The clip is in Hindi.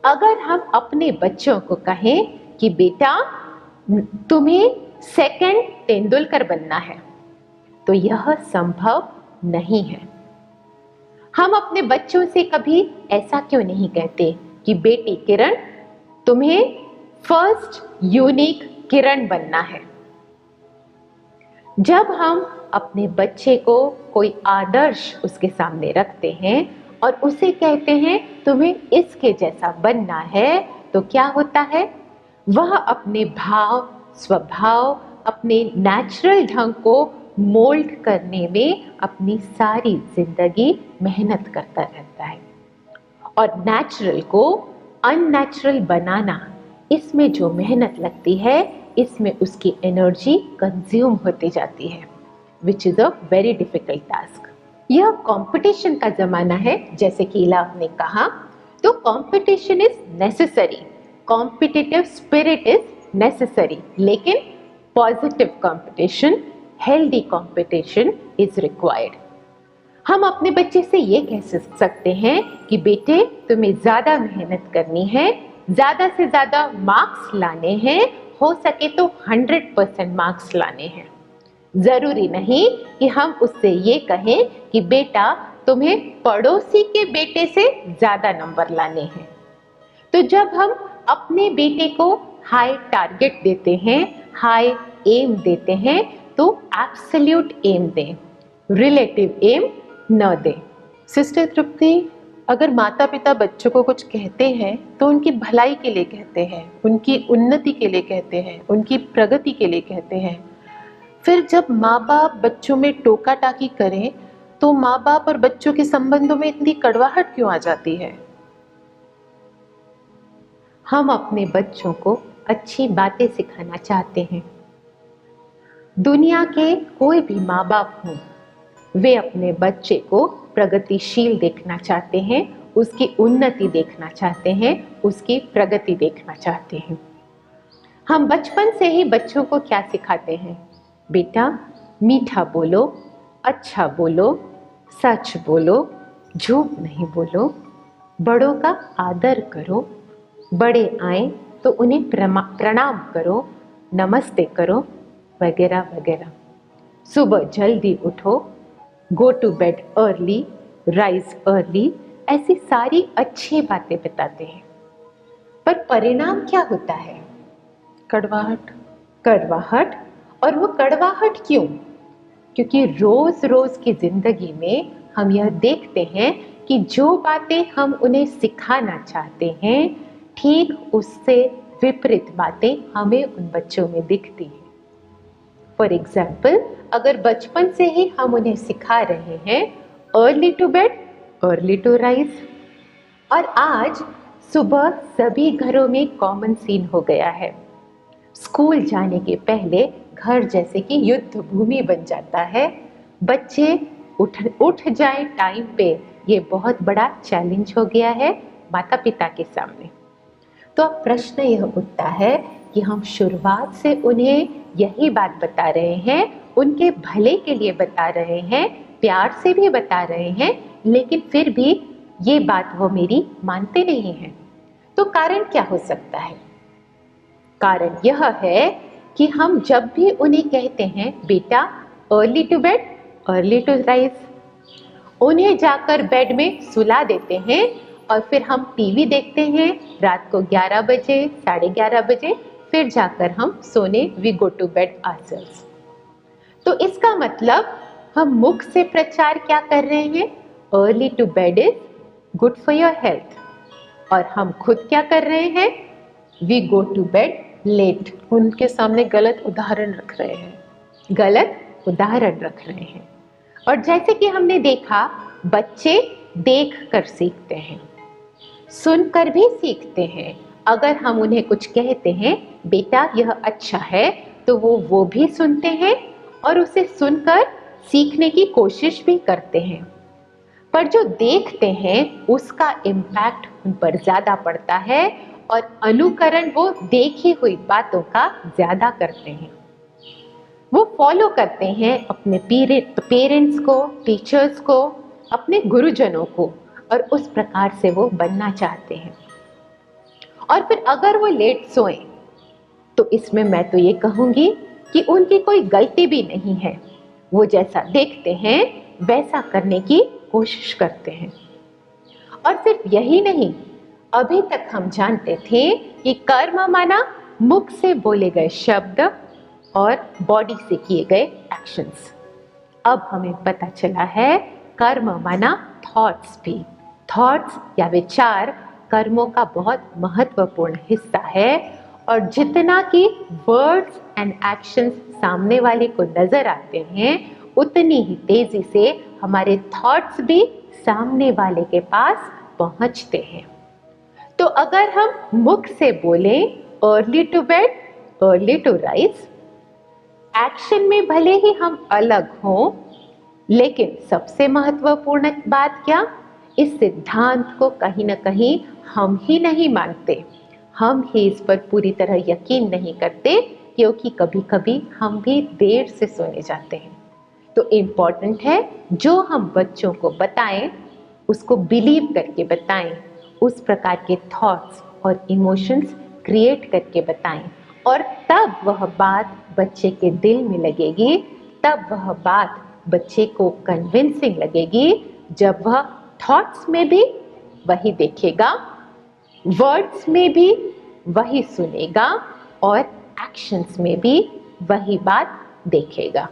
अगर हम अपने बच्चों को कहें कि बेटा तुम्हें सेकंड तेंदुलकर बनना है, तो यह संभव नहीं है। हम अपने बच्चों से कभी ऐसा क्यों नहीं कहते कि बेटी किरण तुम्हें फर्स्ट यूनिक किरण बनना है। जब हम अपने बच्चे को कोई आदर्श उसके सामने रखते हैं और उसे कहते हैं तुम्हें इसके जैसा बनना है, तो क्या होता है, वह अपने भाव स्वभाव अपने नेचुरल ढंग को मोल्ड करने में अपनी सारी जिंदगी मेहनत करता रहता है। और नेचुरल को अननेचुरल बनाना, इसमें जो मेहनत लगती है, इसमें उसकी एनर्जी कंज्यूम होती जाती है, which is a very difficult task. यह कंपटीशन का जमाना है, जैसे कि इला ने कहा, तो competition is necessary, competitive spirit is necessary, लेकिन positive competition, healthy competition is required. हम अपने बच्चे से ये कह सकते हैं कि बेटे तुम्हें ज्यादा मेहनत करनी है, ज्यादा से ज्यादा मार्क्स लाने हैं, हो सके तो 100% मार्क्स लाने हैं। जरूरी नहीं कि हम उससे ये कहें कि बेटा तुम्हें पड़ोसी के बेटे से ज्यादा नंबर लाने हैं। तो जब हम अपने बेटे को हाई टारगेट देते हैं, हाई एम देते हैं, तो एब्सोल्यूट एम दें, रिलेटिव एम न दें। सिस्टर तृप्ति, अगर माता पिता बच्चों को कुछ कहते हैं तो उनकी भलाई के लिए कहते हैं, उनकी उन्नति के लिए कहते हैं, उनकी प्रगति के लिए कहते हैं। फिर जब माँ बाप बच्चों में टोका टाकी करें तो माँ बाप और बच्चों के संबंधों में इतनी कड़वाहट क्यों आ जाती है? हम अपने बच्चों को अच्छी बातें सिखाना चाहते हैं। दुनिया के कोई भी माँ बाप हों, वे अपने बच्चे को प्रगतिशील देखना चाहते हैं, उसकी उन्नति देखना चाहते हैं, उसकी प्रगति देखना चाहते हैं। हम बचपन से ही बच्चों को क्या सिखाते हैं? बेटा मीठा बोलो, अच्छा बोलो, सच बोलो, झूठ नहीं बोलो, बड़ों का आदर करो, बड़े आए तो उन्हें प्रणाम करो, नमस्ते करो, वगैरह वगैरह। सुबह जल्दी उठो, go to bed early, rise early, ऐसी सारी अच्छी बातें बताते हैं। पर परिणाम क्या होता है? कड़वाहट। कड़वाहट। और वो कड़वाहट क्यों? क्योंकि रोज रोज की जिंदगी में हम यह देखते हैं कि जो बातें हम उन्हें सिखाना चाहते हैं, ठीक उससे विपरीत बातें हमें उन बच्चों में दिखती हैं। फॉर एग्जाम्पल, अगर बचपन से ही हम उन्हें सिखा रहे हैं early to bed, early to rise, और आज सुबह सभी घरों में कॉमन सीन हो गया है। स्कूल जाने के पहले घर जैसे कि युद्ध भूमि बन जाता है। बच्चे उठ जाए टाइम पे, ये बहुत बड़ा चैलेंज हो गया है माता पिता के सामने। तो अब प्रश्न यह उठता है कि हम शुरुआत से उन्हें यही बात बता रहे हैं, उनके भले के लिए बता रहे हैं, प्यार से भी बता रहे हैं, लेकिन फिर भी ये बात वो मेरी मानते नहीं हैं। तो कारण क्या हो सकता है? कारण यह है कि हम जब भी उन्हें कहते हैं बेटा early to bed, early to rise, उन्हें जाकर बेड में सुला देते हैं और फिर हम टीवी देखते हैं रात को 11 बजे, 11:30 बजे, फिर जाकर हम सोने, we go to bed ourselves. तो इसका मतलब हम मुख से प्रचार क्या कर रहे हैं? Early to bed is good for your health, और हम खुद क्या कर रहे हैं? We go to bed late. उनके सामने गलत उदाहरण रख रहे हैं, गलत उदाहरण रख रहे हैं। और जैसे कि हमने देखा, बच्चे देख कर सीखते हैं, सुनकर भी सीखते हैं। अगर हम उन्हें कुछ कहते हैं बेटा यह अच्छा है, तो वो भी सुनते हैं और उसे सुनकर सीखने की कोशिश भी करते हैं। पर जो देखते हैं उसका इम्पैक्ट उन पर ज्यादा पड़ता है और अनुकरण वो देखी हुई बातों का ज्यादा करते हैं। वो फॉलो करते हैं अपने पेरेंट्स को, टीचर्स को, अपने गुरुजनों को, और उस प्रकार से वो बनना चाहते हैं। और फिर अगर वो लेट सोएं तो इसमें मैं तो ये कहूँगी कि उनकी कोई गलती भी नहीं है। वो जैसा देखते हैं वैसा करने की कोशिश करते हैं। और सिर्फ यही नहीं, अभी तक हम जानते थे कि कर्म माना मुख से बोले गए शब्द और बॉडी से किए गए एक्शंस। अब हमें पता चला है कर्म माना थॉट्स भी। थॉट्स या विचार कर्मों का बहुत महत्वपूर्ण हिस्सा है और जितना कि वर्ड्स एंड एक्शंस सामने वाले को नजर आते हैं उतनी ही तेजी से हमारे थॉट्स भी सामने वाले के पास पहुंचते हैं। तो अगर हम मुख से बोलें early to bed early to rise, action में भले ही हम अलग हों, लेकिन सबसे महत्वपूर्ण बात क्या, इस सिद्धांत को कहीं ना कहीं हम ही नहीं मानते, हम ही इस पर पूरी तरह यकीन नहीं करते, क्योंकि कभी कभी हम भी देर से सोने जाते हैं। तो इम्पॉर्टेंट है जो हम बच्चों को बताएं उसको बिलीव करके बताएं, उस प्रकार के थॉट्स और इमोशंस क्रिएट करके बताएं, और तब वह बात बच्चे के दिल में लगेगी, तब वह बात बच्चे को कन्विंसिंग लगेगी जब वह थॉट्स में भी वही देखेगा, वर्ड्स में भी वही सुनेगा और एक्शंस में भी वही बात देखेगा।